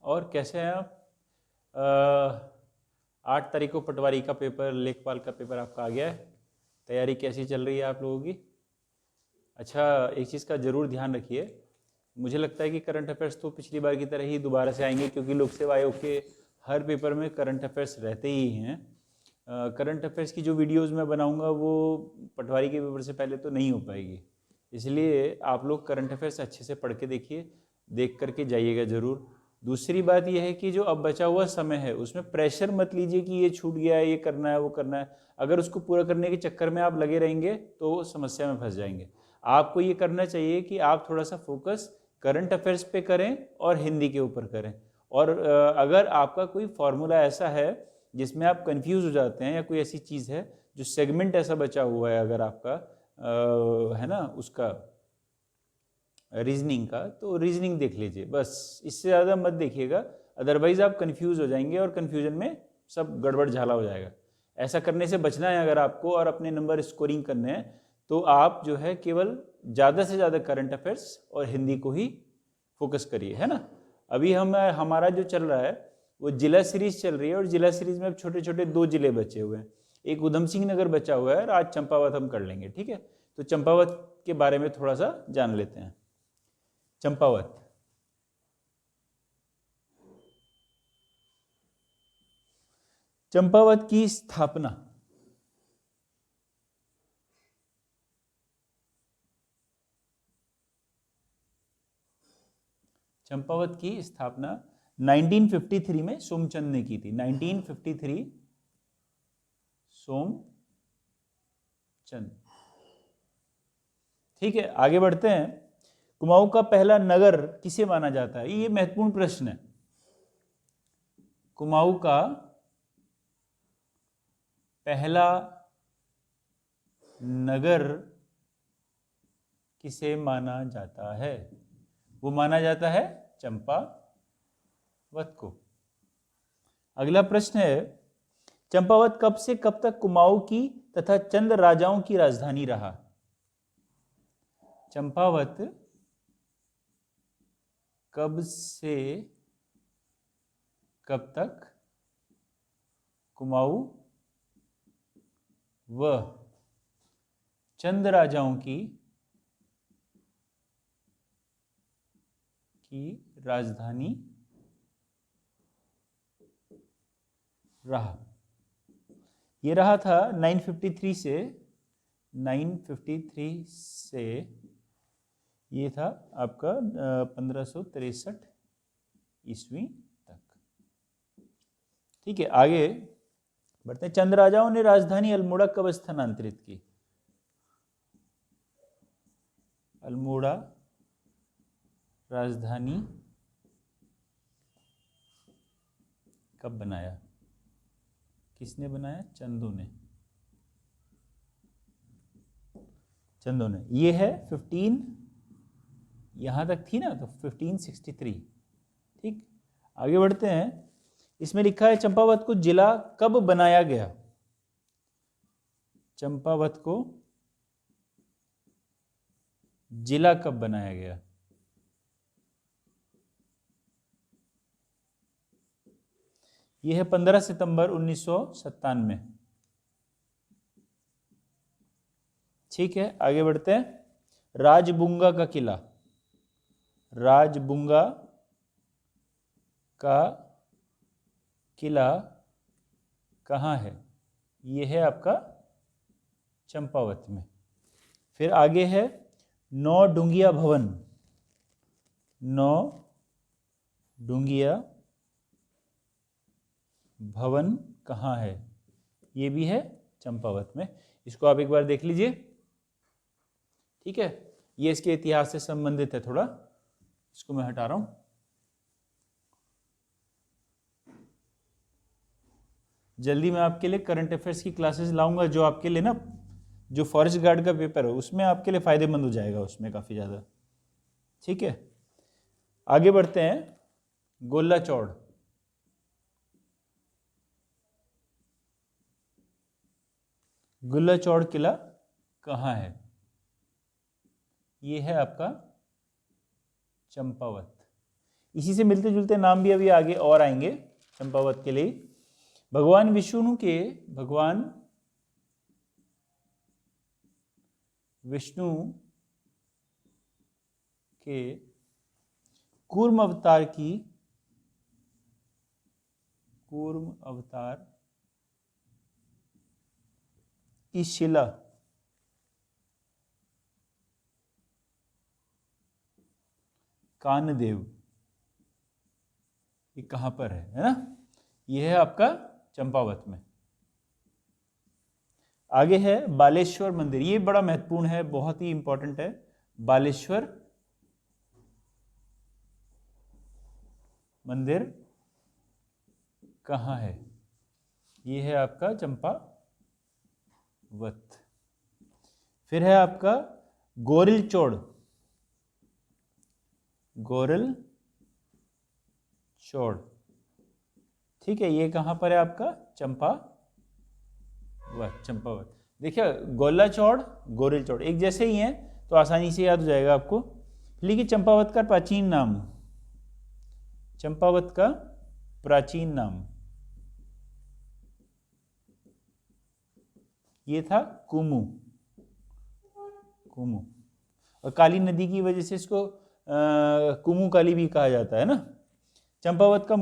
और कैसे हैं आप? 8 तारीख को पटवारी का पेपर, लेखपाल का पेपर आपका आ गया है। तैयारी कैसी चल रही है आप लोगों की? अच्छा, एक चीज़ का ज़रूर ध्यान रखिए। मुझे लगता है कि करंट अफेयर्स तो पिछली बार की तरह ही दोबारा से आएंगे, क्योंकि लोक सेवा आयोग के हर पेपर में करंट अफेयर्स रहते ही हैं। करंट अफेयर्स की जो वीडियोस मैं बनाऊंगा वो पटवारी के पेपर से पहले तो नहीं हो पाएगी, इसलिए आप लोग करंट अफेयर्स अच्छे से पढ़ के देखिए, देख करके जाइएगा ज़रूर। दूसरी बात यह है कि जो अब बचा हुआ समय है उसमें प्रेशर मत लीजिए कि ये छूट गया है, ये करना है, वो करना है। अगर उसको पूरा करने के चक्कर में आप लगे रहेंगे तो समस्या में फंस जाएंगे। आपको ये करना चाहिए कि आप थोड़ा सा फोकस करंट अफेयर्स पे करें और हिंदी के ऊपर करें। और अगर आपका कोई फॉर्मूला ऐसा है जिसमें आप कंफ्यूज हो जाते हैं, या कोई ऐसी चीज़ है जो सेगमेंट ऐसा बचा हुआ है अगर आपका है ना उसका रीजनिंग का, तो रीजनिंग देख लीजिए, बस इससे ज़्यादा मत देखिएगा। अदरवाइज आप कंफ्यूज हो जाएंगे और कंफ्यूजन में सब गड़बड़ झाला हो जाएगा। ऐसा करने से बचना है अगर आपको, और अपने नंबर स्कोरिंग करने हैं, तो आप जो है केवल ज़्यादा से ज़्यादा करंट अफेयर्स और हिंदी को ही फोकस करिए, है ना। अभी हमारा जो चल रहा है वो जिला सीरीज चल रही है, और जिला सीरीज में अब छोटे छोटे 2 जिले बचे हुए हैं। एक उधम सिंह नगर बचा हुआ है, और आज चंपावत हम कर लेंगे, ठीक है। तो चंपावत के बारे में थोड़ा सा जान लेते हैं। चंपावत चंपावत की स्थापना चंपावत की स्थापना 1953 में सोमचंद ने की थी। 1953 सोमचंद। ठीक है, आगे बढ़ते हैं। कुमाऊं का पहला नगर किसे माना जाता है? ये महत्वपूर्ण प्रश्न है। कुमाऊं का पहला नगर किसे माना जाता है? वो माना जाता है चंपावत को। अगला प्रश्न है, चंपावत कब से कब तक कुमाऊं की तथा चंद राजाओं की राजधानी रहा? चंपावत कब से कब तक कुमाऊं व चंद राजाओं की राजधानी रहा? ये रहा था 953 से ये था आपका 1563 ईस्वी तक। ठीक है, आगे बढ़ते हैं। चंद राजाओं ने राजधानी अल्मोड़ा कब स्थानांतरित की? अल्मोड़ा राजधानी कब बनाया? किसने बनाया? चंदों ने। ये है 15, यहां तक थी ना, तो 1563। ठीक, आगे बढ़ते हैं। इसमें लिखा है चंपावत को जिला कब बनाया गया? चंपावत को जिला कब बनाया गया? यह है 15 सितंबर 1997। ठीक है, आगे बढ़ते हैं। राजबुंगा का किला, राजबुंगा का किला कहाँ है? यह है आपका चंपावत में। फिर आगे है नौ डुंगिया भवन, नौ डुंगिया भवन कहाँ है? ये भी है चंपावत में। इसको आप एक बार देख लीजिए। ठीक है, ये इसके इतिहास से संबंधित है थोड़ा, इसको मैं हटा रहा हूं। जल्दी मैं आपके लिए करंट अफेयर्स की क्लासेस लाऊंगा, जो आपके लिए ना, जो फॉरेस्ट गार्ड का पेपर है उसमें आपके लिए फायदेमंद हो जाएगा, उसमें काफी ज्यादा। ठीक है, आगे बढ़ते हैं। गोला चौड़, गोला चौड़ किला कहाँ है? ये है आपका चंपावत। इसी से मिलते जुलते नाम भी अभी आगे और आएंगे चंपावत के लिए। भगवान विष्णु के कूर्म अवतार की शिला कानदेव, ये कहां पर है ना? ये है आपका चंपावत में। आगे है बालेश्वर मंदिर, ये बड़ा महत्वपूर्ण है, बहुत ही इंपॉर्टेंट है। बालेश्वर मंदिर कहाँ है? ये है आपका चंपावत। फिर है आपका गोरिल चोड़, ठीक है, ये कहाँ पर है आपका? चंपावत। देखिए गोला चौड़, गोरिल चौड़ एक जैसे ही हैं तो आसानी से याद हो जाएगा आपको। लेकिन चंपावत का प्राचीन नाम ये था कुमू। और काली नदी की वजह से इसको कुमू काली भी कहा जाता है ना। चंपावत का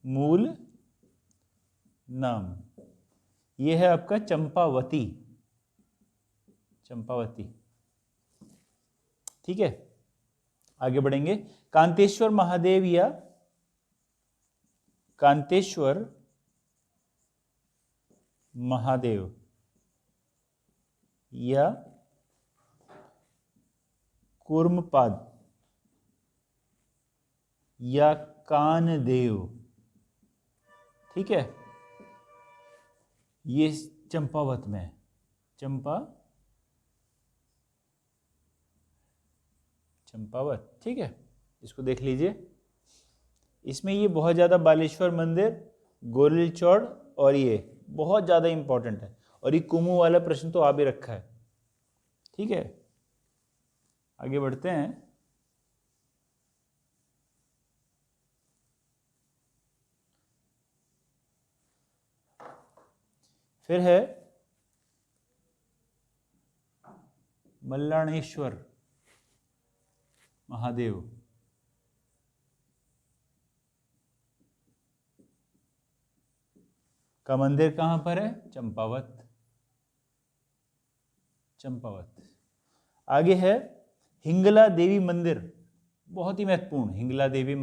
मूल नाम ये है आपका चंपावती। ठीक है, आगे बढ़ेंगे। कांतेश्वर महादेव या कूर्मपाद या कानदेव, ठीक है, ये चंपावत में है। चंपावत, ठीक है, इसको देख लीजिए। इसमें ये बहुत ज़्यादा बालेश्वर मंदिर, गोरिल चौड़ और ये बहुत ज़्यादा इंपॉर्टेंट है। और ये कुमू वाला प्रश्न तो आ भी रखा है। ठीक है, आगे बढ़ते हैं। फिर है मल्लाणेश्वर महादेव, का मंदिर कहां पर है? चंपावत। आगे है हिंगला देवी मंदिर, बहुत ही महत्वपूर्ण, हिंगला देवी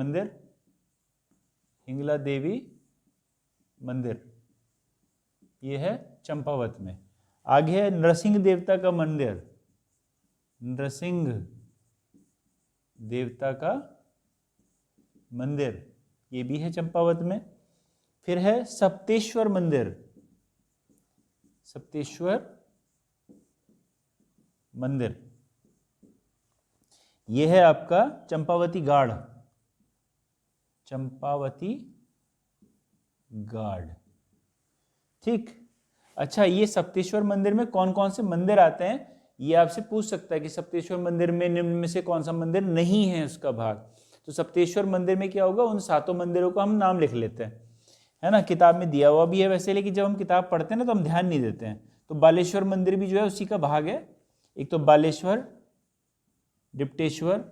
मंदिर ये है चंपावत में। आगे है नरसिंह देवता का मंदिर, ये भी है चंपावत में। फिर है सप्तेश्वर मंदिर, ये है आपका चंपावती गाड़। ठीक, अच्छा, ये सप्तेश्वर मंदिर में कौन कौन से मंदिर आते हैं ये आपसे पूछ सकता है कि सप्तेश्वर मंदिर में निम्न में से कौन सा मंदिर नहीं है उसका भाग। तो सप्तेश्वर मंदिर में क्या होगा, उन 7 मंदिरों का हम नाम लिख लेते हैं, है ना। किताब में दिया हुआ भी है वैसे, लेकिन जब हम किताब पढ़ते हैं ना तो हम ध्यान नहीं देते हैं। तो बालेश्वर मंदिर भी जो है उसी का भाग है। एक तो बालेश्वर, डिप्टेश्वर,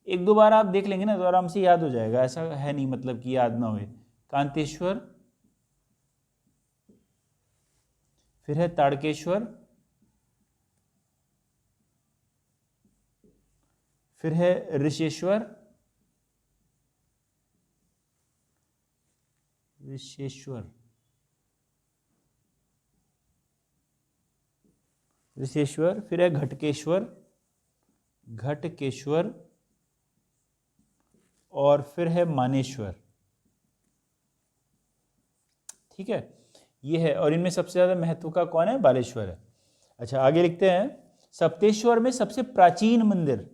1-2 बार आप देख लेंगे ना तो आराम से याद हो जाएगा, ऐसा है नहीं मतलब कि याद ना होए। कांतेश्वर, फिर है ताड़केश्वर, फिर है ऋषेश्वर, फिर है घटकेश्वर और फिर है मानेश्वर। ठीक है, ये है। और इनमें सबसे ज्यादा महत्व का कौन है? बालेश्वर है। अच्छा, आगे लिखते हैं। सप्तेश्वर में सबसे प्राचीन मंदिर,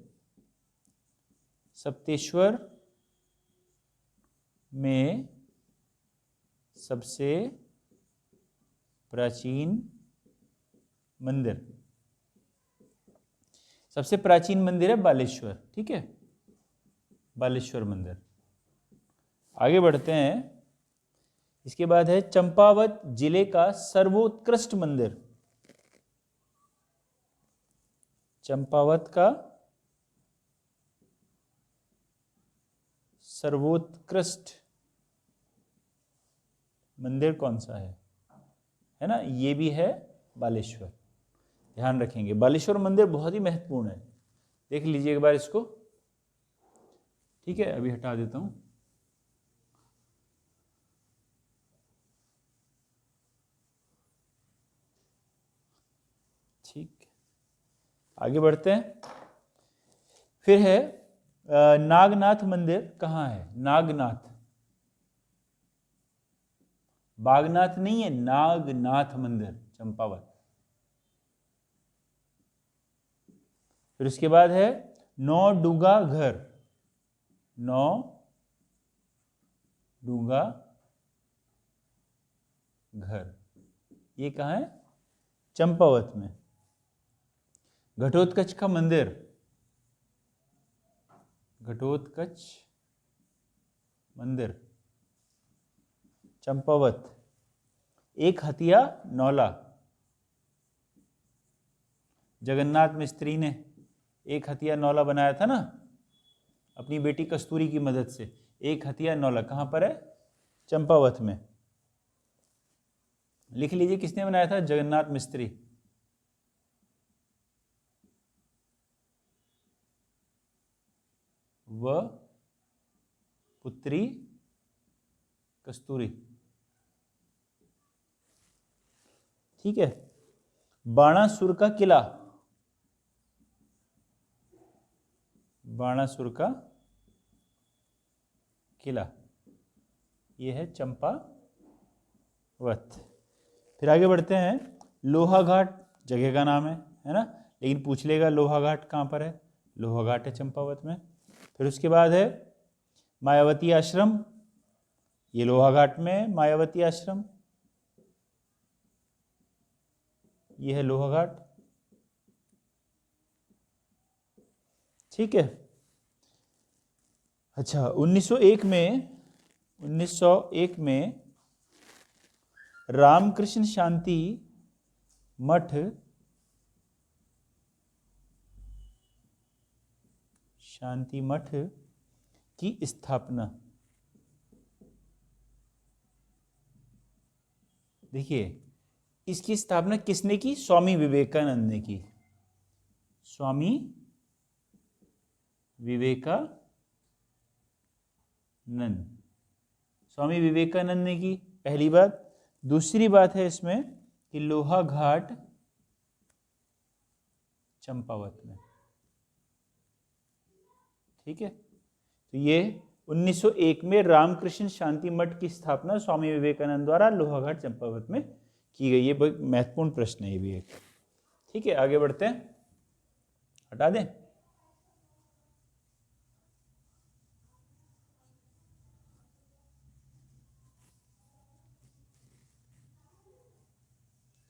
सप्तेश्वर में सबसे प्राचीन मंदिर, सबसे प्राचीन मंदिर है बालेश्वर, ठीक है, बालेश्वर मंदिर। आगे बढ़ते हैं। इसके बाद है चंपावत जिले का सर्वोत्कृष्ट मंदिर। चंपावत का सर्वोत्कृष्ट मंदिर कौन सा है ना, ये भी है बालेश्वर। ध्यान रखेंगे, बालेश्वर मंदिर बहुत ही महत्वपूर्ण है, देख लीजिए एक बार इसको, ठीक है। अभी हटा देता हूं। ठीक, आगे बढ़ते हैं। फिर है नागनाथ मंदिर कहाँ है? नागनाथ, बागनाथ नहीं है, नागनाथ मंदिर चंपावत। फिर उसके बाद है नौ डूंगा घर। नौ डूंगा घर, ये कहाँ है? चंपावत में। घटोत्कच का मंदिर, घटोत्कच मंदिर चंपावत। एक हथिया नौला, जगन्नाथ मिस्त्री ने एक हथिया नौला बनाया था ना अपनी बेटी कस्तूरी की मदद से। एक हथिया नौला कहां पर है? चंपावत में। लिख लीजिए किसने बनाया था? जगन्नाथ मिस्त्री। व पुत्री कस्तूरी, ठीक है। बाणासुर का किला, बाणासुर का किला, यह है चंपावत। फिर आगे बढ़ते हैं। लोहा घाट जगह का नाम है ना, लेकिन पूछ लेगा लोहा घाट कहाँ पर है? लोहा घाट है चंपावत में। फिर उसके बाद है मायावती आश्रम, ये लोहा घाट में मायावती आश्रम, ये है लोहा घाट, ठीक है। अच्छा, 1901 में रामकृष्ण शांति मठ की स्थापना, देखिए इसकी स्थापना किसने की? स्वामी विवेकानंद ने की। स्वामी विवेकानंद, स्वामी विवेकानंद ने की, पहली बात। दूसरी बात है इसमें कि लोहा घाट चंपावत में, ठीक है। तो ये 1901 में रामकृष्ण शांति मठ की स्थापना स्वामी विवेकानंद द्वारा लोहा घाट चंपावत में की गई। ये बहुत महत्वपूर्ण प्रश्न है ये भी एक, ठीक है। आगे बढ़ते हैं, हटा दें।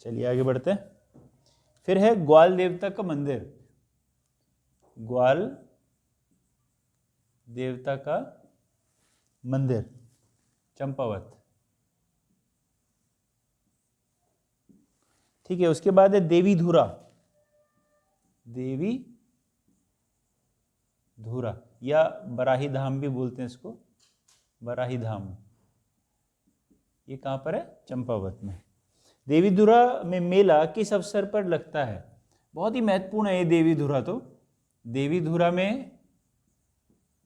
चलिए आगे बढ़ते हैं। फिर है ग्वाल देवता का मंदिर, ग्वाल देवता का मंदिर चंपावत, ठीक है। उसके बाद है देवी धुरा, देवी धुरा या बराही धाम भी बोलते हैं इसको, बराही धाम, ये कहां पर है? चंपावत में। देवी धुरा में मेला किस अवसर पर लगता है? बहुत ही महत्वपूर्ण है ये देवी धुरा। तो देवी धुरा में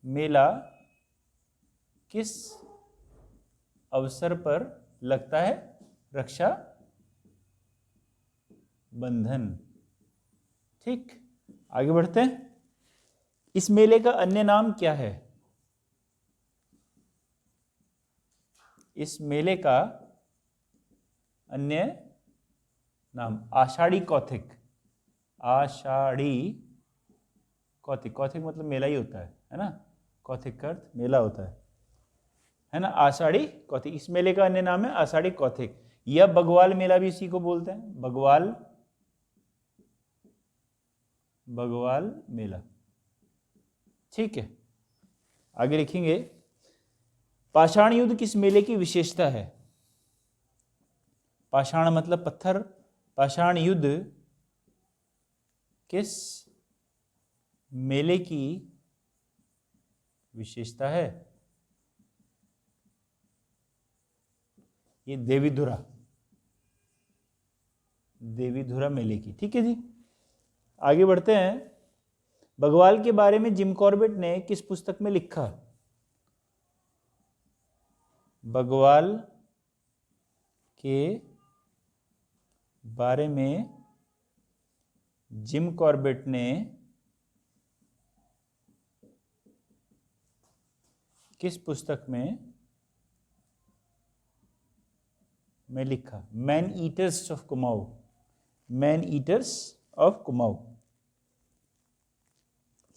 मेला किस अवसर पर लगता है? रक्षा बंधन, ठीक। आगे बढ़ते हैं। इस मेले का अन्य नाम क्या है? इस मेले का अन्य नाम आषाढ़ी कौथिक, आषाढ़ी कौथिक, कौथिक मतलब मेला ही होता है ना, कौथिक का अर्थ मेला होता है ना, आषाढ़ी कौथिक। इस मेले का अन्य नाम है आषाढ़ी कौथिक, या बगवाल मेला भी इसी को बोलते हैं, बगवाल बगवाल मेला। ठीक है, आगे लिखेंगे पाषाण युद्ध किस मेले की विशेषता है? पाषाण मतलब पत्थर, पाषाण युद्ध किस मेले की विशेषता है? ये देवीधुरा मेले की। ठीक है जी, आगे बढ़ते हैं। बगवाल के बारे में जिम कॉर्बेट ने किस पुस्तक में लिखा? बगवाल के बारे में जिम कॉर्बेट ने किस पुस्तक में लिखा? Man eaters of Kumaon. Man eaters of Kumaon,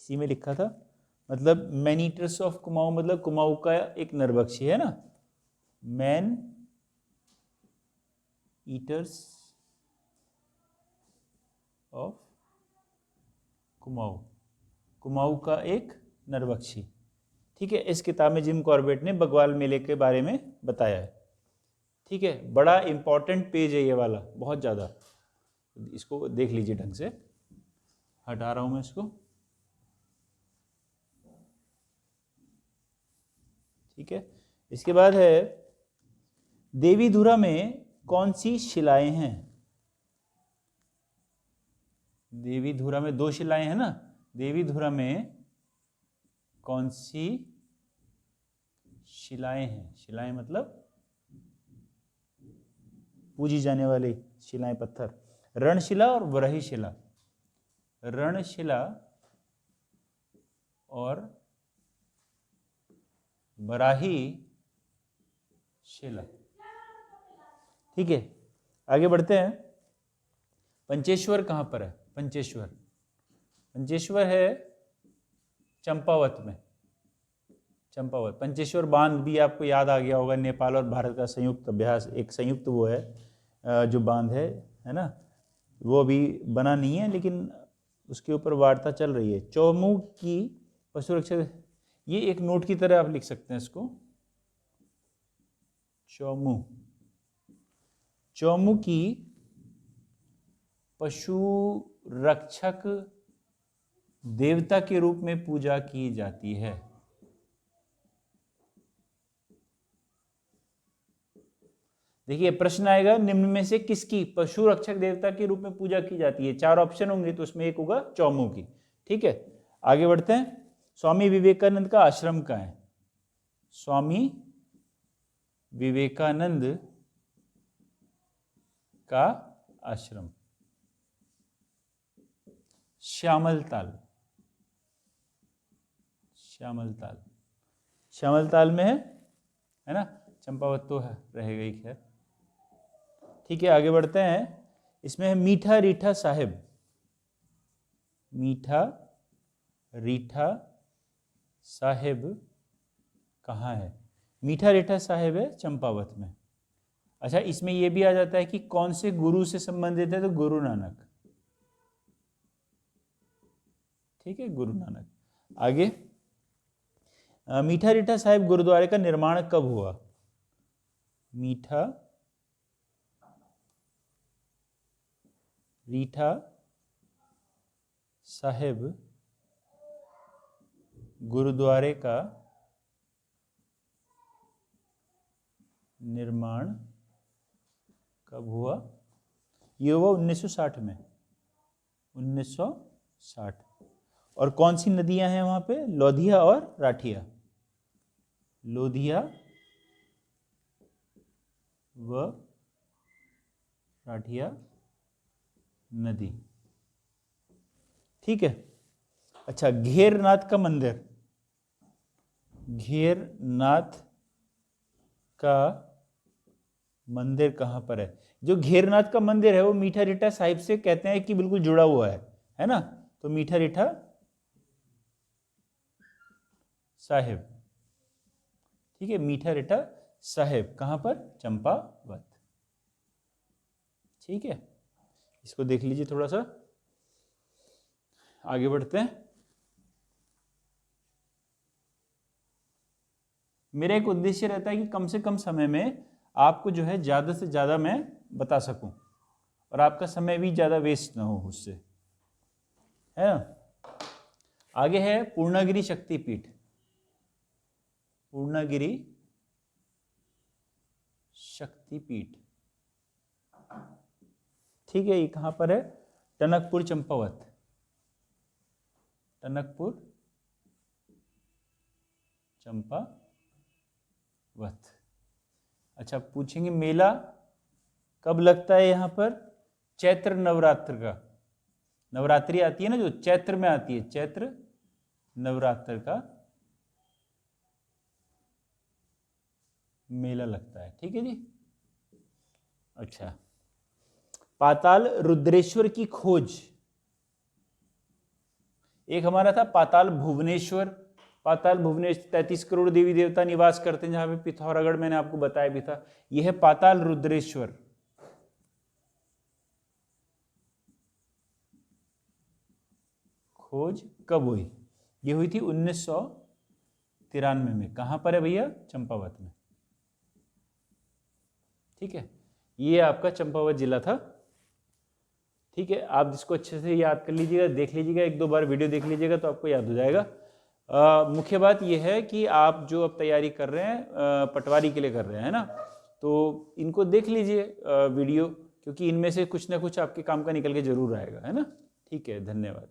इसी में लिखा था। मतलब मैन ईटर्स ऑफ कुमाऊं मतलब कुमाऊं का एक नरभक्षी है ना। Man eaters of Kumaon, Kumaon का एक नरभक्षी। ठीक है, इस किताब में जिम कॉर्बेट ने बगवाल मेले के बारे में बताया है। ठीक है, बड़ा इंपॉर्टेंट पेज है ये वाला, बहुत ज़्यादा। इसको देख लीजिए ढंग से, हटा रहा हूं मैं इसको। ठीक है, इसके बाद है देवीधुरा में कौन सी शिलाएं हैं? देवीधुरा में 2 शिलाएं हैं ना। देवीधुरा में कौन सी शिलाएं हैं? शिलाएं मतलब पूजी जाने वाली शिलाएं, पत्थर। रणशिला और वराही शिला। रणशिला और वराही शिला। ठीक है, आगे बढ़ते हैं। पंचेश्वर कहां पर है? पंचेश्वर है चंपावत में। चंपावत, पंचेश्वर बांध भी आपको याद आ गया होगा, नेपाल और भारत का संयुक्त अभ्यास, एक संयुक्त वो है जो बांध है ना। वो अभी बना नहीं है, लेकिन उसके ऊपर वार्ता चल रही है। चौमुख की पशु रक्षा, ये एक नोट की तरह आप लिख सकते हैं इसको। चौमुख की पशु रक्षक देवता के रूप में पूजा की जाती है। देखिए प्रश्न आएगा, निम्न में से किसकी पशु रक्षक देवता के रूप में पूजा की जाती है? 4 ऑप्शन होंगे, तो उसमें एक होगा चौमुख की। ठीक है, आगे बढ़ते हैं। स्वामी विवेकानंद का आश्रम कहाँ है? स्वामी विवेकानंद का आश्रम श्यामलताल। श्यामलताल में है ना। चंपावत तो है, रहेगा ही खैर। ठीक है, आगे बढ़ते हैं। इसमें है मीठा रीठा साहिब। मीठा रीठा साहिब कहाँ है? मीठा रीठा साहिब है चंपावत में। अच्छा, इसमें यह भी आ जाता है कि कौन से गुरु से संबंधित है, तो गुरु नानक। ठीक है, गुरु नानक। आगे, मीठा रीठा साहिब गुरुद्वारे का निर्माण कब हुआ? मीठा रीठा साहिब गुरुद्वारे का निर्माण कब हुआ? ये हुआ 1960 में। 1960। और कौन सी नदियां हैं वहां पे? लोधिया और राठिया। लोधिया व राठिया नदी। ठीक है। अच्छा, घेरनाथ का मंदिर, घेरनाथ का मंदिर कहां पर है? जो घेरनाथ का मंदिर है वो मीठा रीठा साहिब से कहते हैं कि बिल्कुल जुड़ा हुआ है ना। तो मीठा रीठा साहिब, ठीक है, मीठा रीठा साहिब कहां पर? चंपावत। ठीक है, इसको देख लीजिए थोड़ा सा। आगे बढ़ते हैं। मेरा एक उद्देश्य रहता है कि कम से कम समय में आपको जो है ज़्यादा से ज़्यादा मैं बता सकूं और आपका समय भी ज़्यादा वेस्ट ना हो उससे, है ना। आगे है पूर्णागिरि शक्तिपीठ। पूर्णागिरि शक्तिपीठ, ठीक है, ये कहाँ पर है? टनकपुर चंपावत। टनकपुर चंपावत। अच्छा, पूछेंगे मेला कब लगता है यहाँ पर? चैत्र नवरात्र का, नवरात्रि आती है ना जो चैत्र में आती है, चैत्र नवरात्र का मेला लगता है, ठीक है जी। अच्छा, पाताल रुद्रेश्वर की खोज। एक हमारा था पाताल भुवनेश्वर। पाताल भुवनेश्वर 33 करोड़ देवी देवता निवास करते हैं, जहां पे पिथौरागढ़ मैंने आपको बताया भी था। यह है पाताल रुद्रेश्वर। खोज कब हुई? ये हुई थी 1993 में। कहां पर है भैया? चंपावत में, ठीक है। ये आपका चंपावत जिला था, ठीक है। आप इसको अच्छे से याद कर लीजिएगा, देख लीजिएगा, एक दो बार वीडियो देख लीजिएगा तो आपको याद हो जाएगा। मुख्य बात यह है कि आप जो अब तैयारी कर रहे हैं पटवारी के लिए कर रहे हैं, है ना, तो इनको देख लीजिए वीडियो, क्योंकि इनमें से कुछ ना कुछ आपके काम का निकल के जरूर आएगा, है ना। ठीक है, धन्यवाद।